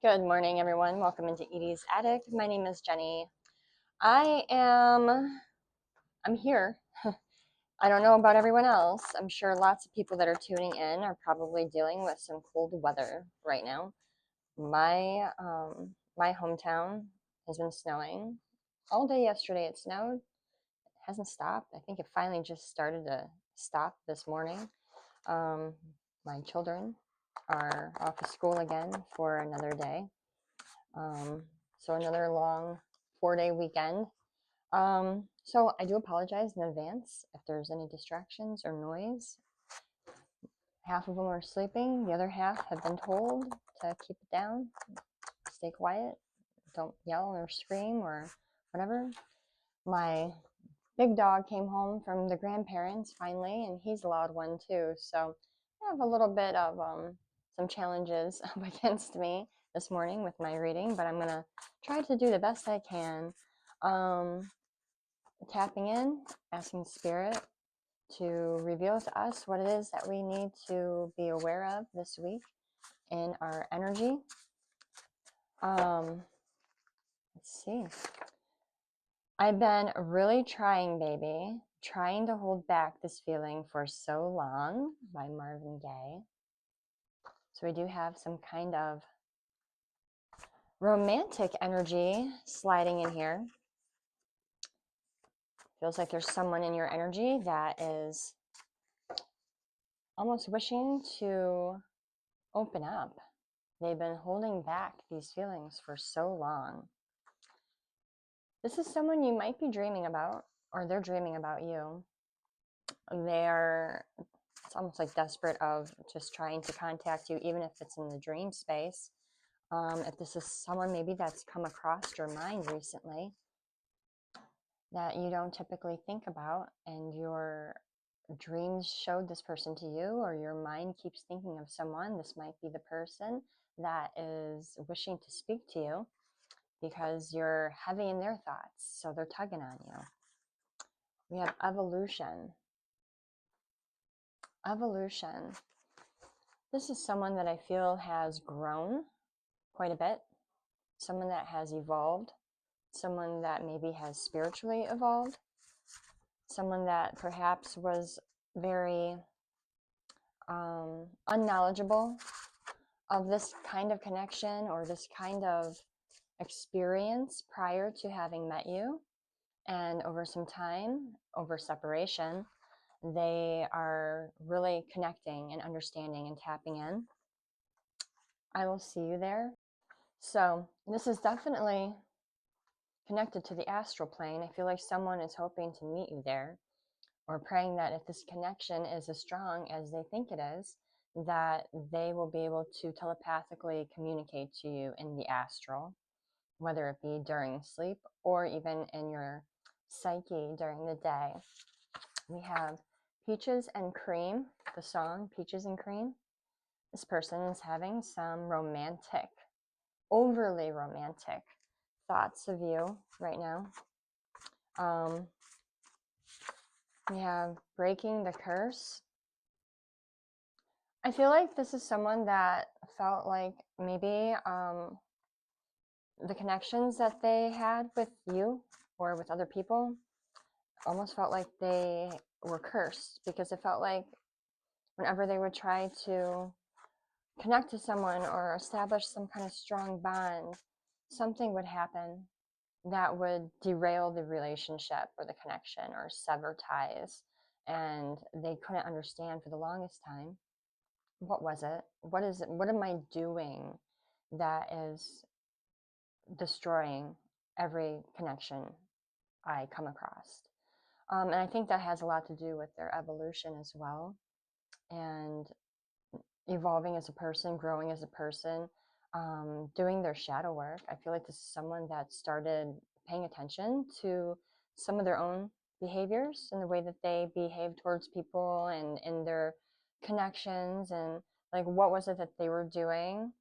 Good morning, everyone. Welcome into Edie's Attic. My name is Jenny. I'm here. I don't know about everyone else. I'm sure lots of people that are tuning in are probably dealing with some cold weather right now. My hometown has been snowing all day yesterday. It snowed. It hasn't stopped. I think it finally just started to stop this morning. Um, my children are off of school again for another day. Um, so another long 4-day weekend. So I do apologize in advance if there's any distractions or noise. Half of them are sleeping, the other half have been told to keep it down, stay quiet, don't yell or scream or whatever. My big dog came home from the grandparents finally, and he's a loud one too. So I have a little bit of some challenges up against me this morning with my reading, but I'm gonna try to do the best I can. Tapping in, asking Spirit to reveal to us what it is that we need to be aware of this week in our energy. Let's see. I've been really trying, baby, trying to hold back this feeling for so long by Marvin Gaye. So we do have some kind of romantic energy sliding in here. Feels like there's someone in your energy that is almost wishing to open up. They've been holding back these feelings for so long. This is someone you might be dreaming about, or they're dreaming about you. It's almost like desperate of just trying to contact you, even if it's in the dream space. If this is someone maybe that's come across your mind recently that you don't typically think about, and your dreams showed this person to you, or your mind keeps thinking of someone, this might be the person that is wishing to speak to you because you're heavy in their thoughts, so they're tugging on you. We have evolution. Evolution. This is someone that I feel has grown quite a bit, someone that has evolved, someone that maybe has spiritually evolved, someone that perhaps was very unknowledgeable of this kind of connection or this kind of experience prior to having met you. And over some time, over separation, they are really connecting and understanding and tapping in. I will see you there. So this is definitely connected to the astral plane. I feel like someone is hoping to meet you there, or praying that if this connection is as strong as they think it is, that they will be able to telepathically communicate to you in the astral, whether it be during sleep or even in your psyche during the day. We have Peaches and Cream, the song Peaches and Cream. This person is having some romantic, overly romantic thoughts of you right now. We have Breaking the Curse. I feel like this is someone that felt like maybe the connections that they had with you or with other people almost felt like they were cursed, because it felt like whenever they would try to connect to someone or establish some kind of strong bond, something would happen that would derail the relationship or the connection or sever ties. And they couldn't understand for the longest time, what was it? What is it? What am I doing that is destroying every connection I come across? And I think that has a lot to do with their evolution as well, and evolving as a person, growing as a person, doing their shadow work. I feel like this is someone that started paying attention to some of their own behaviors and the way that they behave towards people and in their connections, and like what was it that they were doing.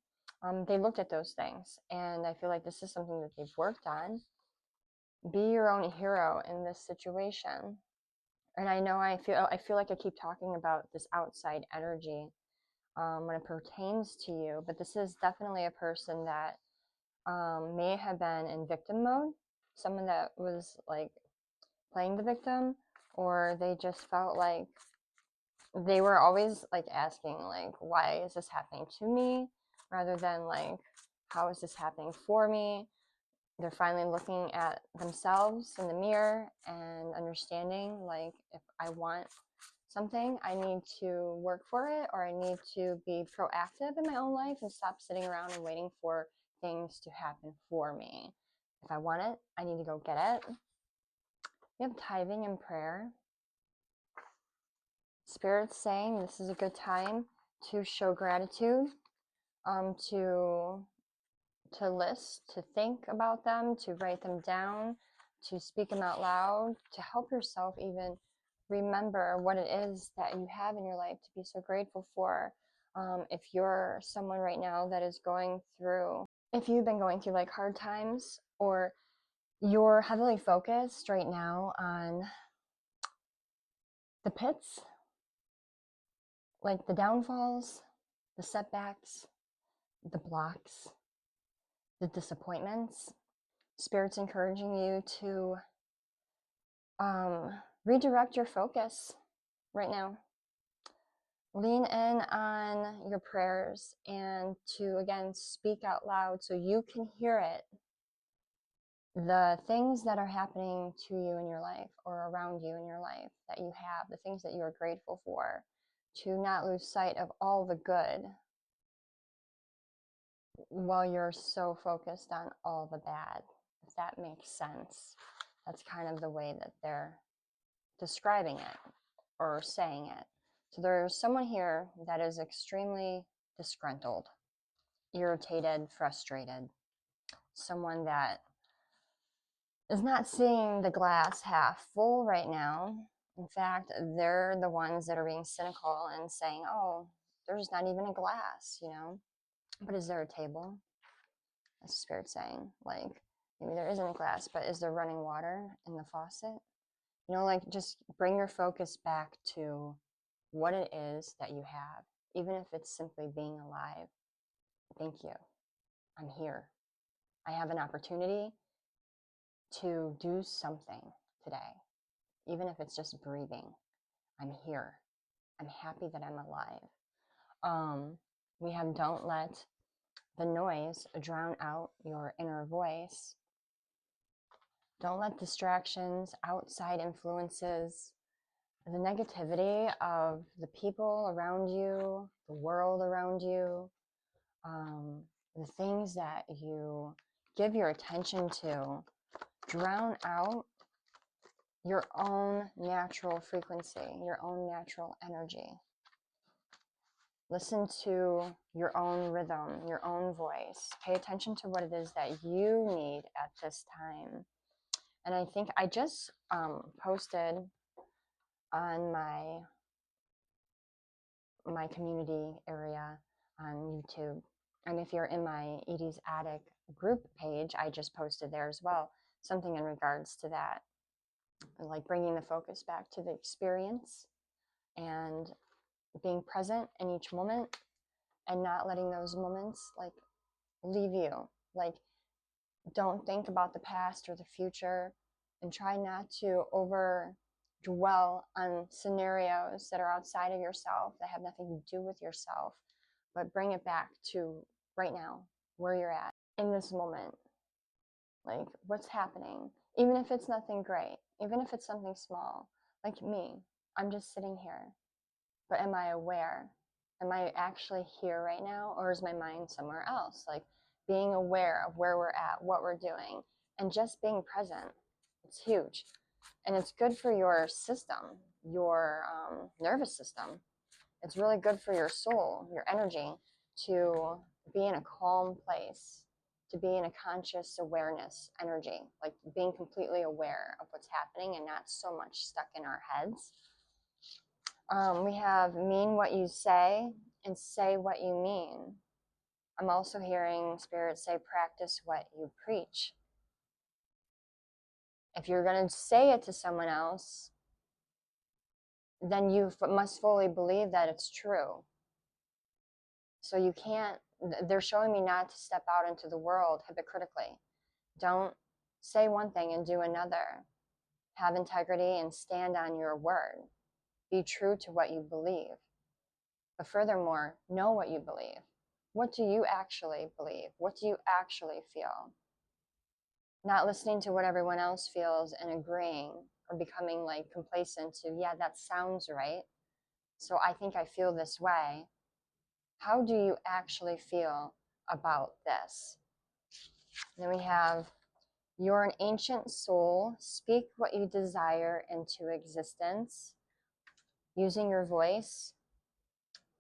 They looked at those things, and I feel like this is something that they've worked on. Be your own hero in this situation. And I know I feel like I keep talking about this outside energy. when it pertains to you. But this is definitely a person that may have been in victim mode, someone that was like playing the victim, or they just felt like they were always like asking like, why is this happening to me, rather than like, how is this happening for me. They're finally looking at themselves in the mirror and understanding like, if I want something, I need to work for it, or I need to be proactive in my own life and stop sitting around and waiting for things to happen for me. If I want it, I need to go get it. We have tithing and prayer. Spirit's saying this is a good time to show gratitude, to list, to think about them, to write them down, to speak them out loud, to help yourself even remember what it is that you have in your life to be so grateful for. If you're someone right now that is going through, if you've been going through like hard times, or you're heavily focused right now on the pits, like the downfalls, the setbacks, the blocks, the disappointments, Spirit's encouraging you to redirect your focus right now. Lean in on your prayers and to, again, speak out loud so you can hear it. The things that are happening to you in your life, or around you in your life that you have, the things that you are grateful for, to not lose sight of all the good while you're so focused on all the bad, if that makes sense. That's kind of the way that they're describing it or saying it. So there's someone here that is extremely disgruntled, irritated, frustrated, someone that is not seeing the glass half full right now. In fact, they're the ones that are being cynical and saying, oh, there's not even a glass, you know? But is there a table? That's the Spirit saying. Like, maybe there isn't a glass, but is there running water in the faucet? You know, like, just bring your focus back to what it is that you have, even if it's simply being alive. Thank you. I'm here. I have an opportunity to do something today, even if it's just breathing. I'm here. I'm happy that I'm alive. We have don't let the noise drown out your inner voice. Don't let distractions, outside influences, the negativity of the people around you, the world around you, the things that you give your attention to, drown out your own natural frequency, your own natural energy. Listen to your own rhythm, your own voice. Pay attention to what it is that you need at this time. And I think I just posted on my community area on YouTube. And if you're in my Edie's Attic group page, I just posted there as well, something in regards to that, like bringing the focus back to the experience and being present in each moment and not letting those moments like leave you. Like, don't think about the past or the future, and try not to over dwell on scenarios that are outside of yourself, that have nothing to do with yourself, but bring it back to right now, where you're at in this moment. Like, what's happening, even if it's nothing great, even if it's something small. Like me, I'm just sitting here, but am I aware? Am I actually here right now, or is my mind somewhere else? Like, being aware of where we're at, what we're doing, and just being present. It's huge. And it's good for your system, your nervous system. It's really good for your soul, your energy, to be in a calm place, to be in a conscious awareness energy, like being completely aware of what's happening and not so much stuck in our heads. We have mean what you say and say what you mean. I'm also hearing Spirit say practice what you preach. If you're going to say it to someone else, then you must fully believe that it's true. So you can't, they're showing me not to step out into the world hypocritically. Don't say one thing and do another. Have integrity and stand on your word. Be true to what you believe. But furthermore, know what you believe. What do you actually believe? What do you actually feel? Not listening to what everyone else feels and agreeing or becoming like complacent to, yeah, that sounds right. So I think I feel this way. How do you actually feel about this? And then we have, you're an ancient soul. Speak what you desire into existence. Using your voice,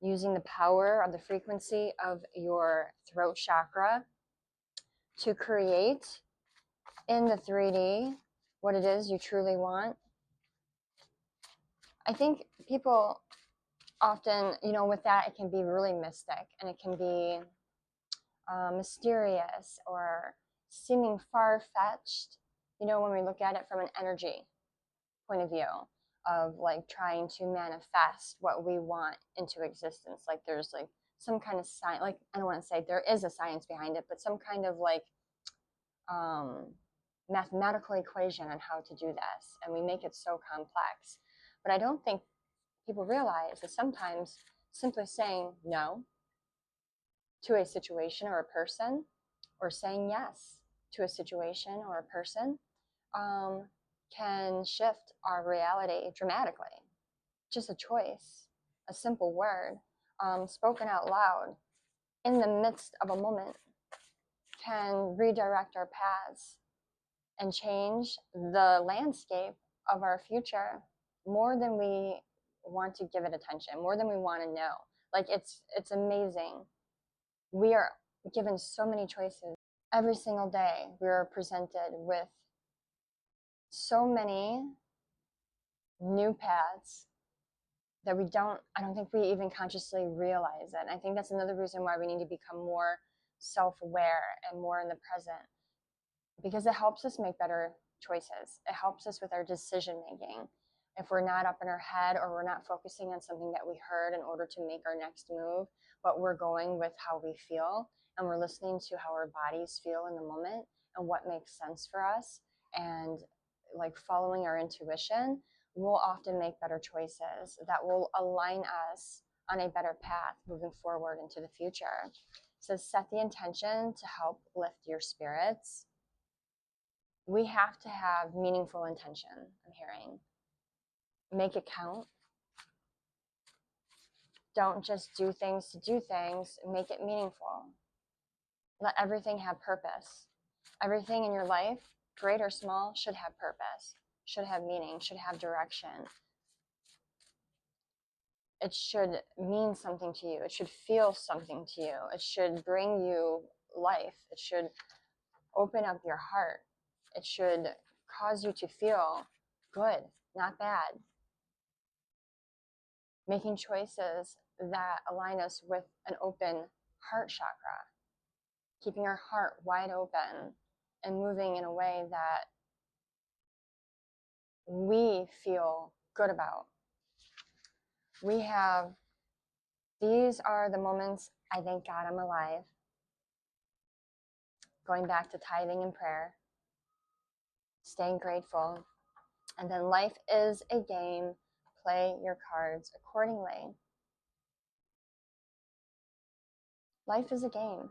using the power of the frequency of your throat chakra to create in the 3D what it is you truly want. I think people often, with that, it can be really mystic and it can be mysterious or seeming far-fetched, when we look at it from an energy point of view of like trying to manifest what we want into existence. Like there's like some kind of science, like I don't want to say there is a science behind it, but some kind of like mathematical equation on how to do this. And we make it so complex. But I don't think people realize that sometimes simply saying no to a situation or a person, or saying yes to a situation or a person, can shift our reality dramatically. Just a choice, a simple word, spoken out loud in the midst of a moment, can redirect our paths and change the landscape of our future more than we want to give it attention, more than we want to know. Like it's amazing. We are given so many choices. Every single day we are presented with so many new paths that I don't think we even consciously realize it. And I think that's another reason why we need to become more self-aware and more in the present, because it helps us make better choices. It helps us with our decision making. If we're not up in our head or we're not focusing on something that we heard in order to make our next move, but we're going with how we feel and we're listening to how our bodies feel in the moment and what makes sense for us, and like following our intuition, we'll often make better choices that will align us on a better path moving forward into the future. It says set the intention to help lift your spirits. We have to have meaningful intention, I'm hearing. Make it count. Don't just do things to do things. Make it meaningful. Let everything have purpose. Everything in your life, great or small, should have purpose, should have meaning, should have direction. It should mean something to you. It should feel something to you. It should bring you life. It should open up your heart. It should cause you to feel good, not bad. Making choices that align us with an open heart chakra, keeping our heart wide open and moving in a way that we feel good about. These are the moments I thank God I'm alive. Going back to tithing and prayer, staying grateful, and then life is a game. Play your cards accordingly. Life is a game.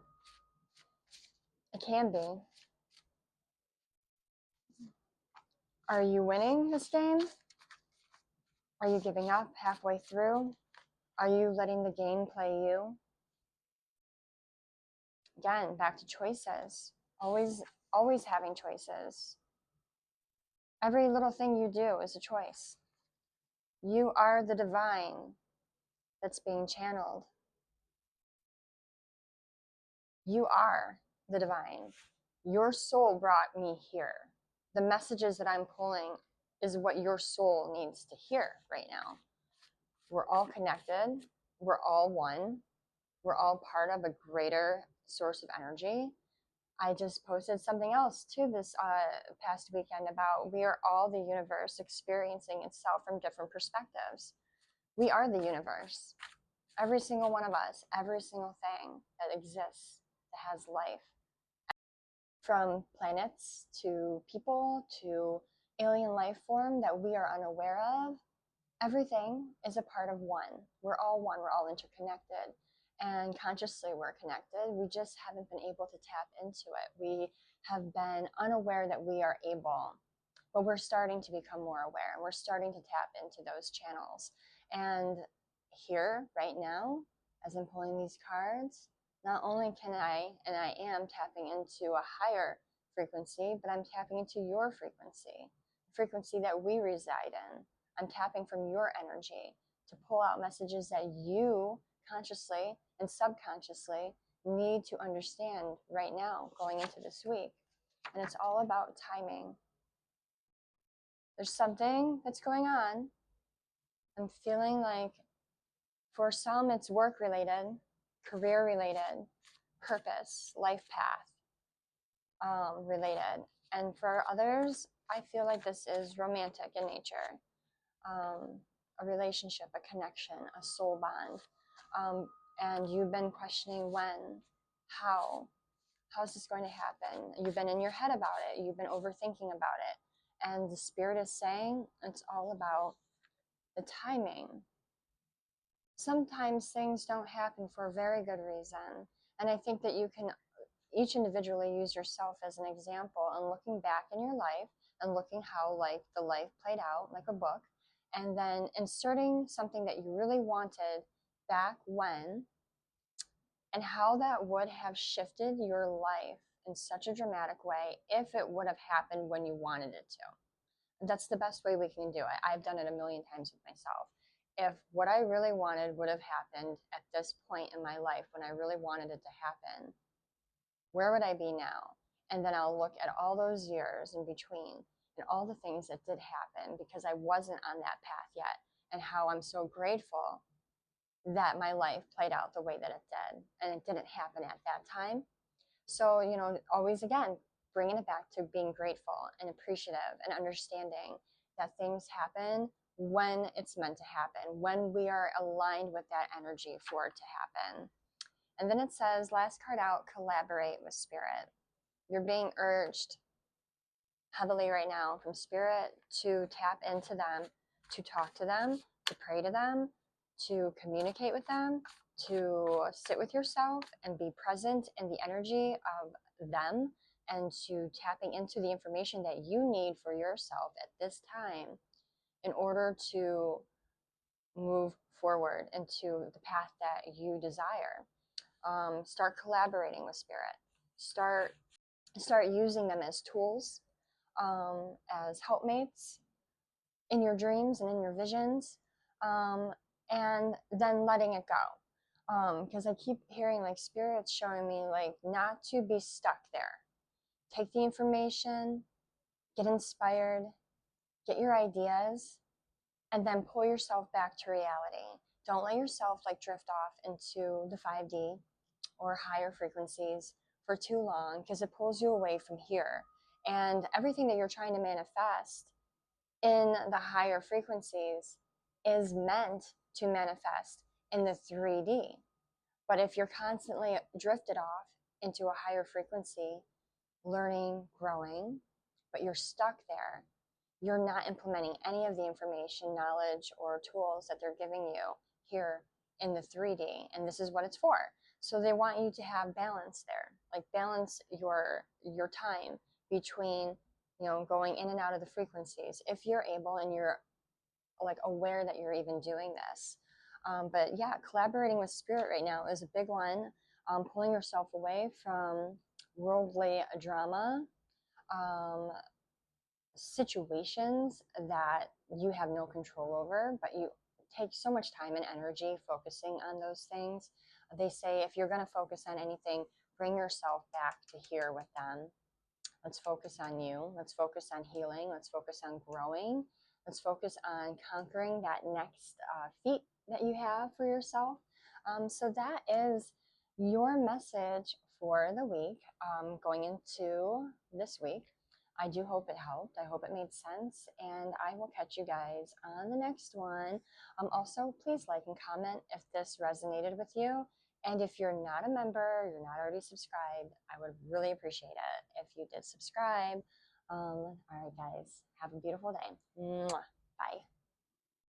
It can be. Are you winning this game? Are you giving up halfway through? Are you letting the game play you? Again, back to choices. Always having choices. Every little thing you do is a choice. You are the divine that's being channeled. You are the divine. Your soul brought me here. The messages that I'm pulling is what your soul needs to hear right now. We're all connected. We're all one. We're all part of a greater source of energy. I just posted something else too this past weekend about we are all the universe experiencing itself from different perspectives. We are the universe. Every single one of us, every single thing that exists that has life, from planets to people to alien life form that we are unaware of, everything is a part of one. We're all one, we're all interconnected. And consciously, we're connected. We just haven't been able to tap into it. We have been unaware that we are able, but we're starting to become more aware. We're starting to tap into those channels. And here, right now, as I'm pulling these cards, not only can I, and I am tapping into a higher frequency, but I'm tapping into your frequency, the frequency that we reside in. I'm tapping from your energy to pull out messages that you consciously and subconsciously need to understand right now going into this week. And it's all about timing. There's something that's going on. I'm feeling like for some it's work related, career related, purpose, life path related. And for others, I feel like this is romantic in nature. A relationship, a connection, a soul bond. And you've been questioning when, how's this going to happen? You've been in your head about it. You've been overthinking about it. And the spirit is saying it's all about the timing. Sometimes things don't happen for a very good reason. And I think that you can each individually use yourself as an example and looking back in your life and looking how like the life played out like a book, and then inserting something that you really wanted back when, and how that would have shifted your life in such a dramatic way if it would have happened when you wanted it to. That's the best way we can do it. I've done it a million times with myself. If what I really wanted would have happened at this point in my life when I really wanted it to happen, where would I be now? And then I'll look at all those years in between and all the things that did happen because I wasn't on that path yet, and how I'm so grateful that my life played out the way that it did, and it didn't happen at that time. So, always again, bringing it back to being grateful and appreciative and understanding that things happen when it's meant to happen, when we are aligned with that energy for it to happen. And then it says, last card out, collaborate with spirit. You're being urged heavily right now from spirit to tap into them, to talk to them, to pray to them, to communicate with them, to sit with yourself and be present in the energy of them, and to tapping into the information that you need for yourself at this time in order to move forward into the path that you desire. Start collaborating with spirit. Start using them as tools, as helpmates in your dreams and in your visions, and then letting it go. Because I keep hearing like spirits showing me like not to be stuck there. Take the information, get inspired, get your ideas, and then pull yourself back to reality. Don't let yourself like drift off into the 5D or higher frequencies for too long, because it pulls you away from here. And everything that you're trying to manifest in the higher frequencies is meant to manifest in the 3D. But if you're constantly drifted off into a higher frequency, learning, growing, but you're stuck there, you're not implementing any of the information, knowledge, or tools that they're giving you here in the 3D. And this is what it's for. So they want you to have balance there, like balance your time between, going in and out of the frequencies if you're able and you're like aware that you're even doing this. But yeah, collaborating with spirit right now is a big one. Pulling yourself away from worldly drama, situations that you have no control over, but you take so much time and energy focusing on those things. They say if you're going to focus on anything, bring yourself back to here with them. Let's focus on you. Let's focus on healing. Let's focus on growing. Let's focus on conquering that next feat that you have for yourself. So that is your message for the week, going into this week. I do hope it helped. I hope it made sense, and I will catch you guys on the next one. Also, please like and comment if this resonated with you. And if you're not a member, you're not already subscribed, I would really appreciate it if you did subscribe. All right, guys, have a beautiful day. Mwah. Bye.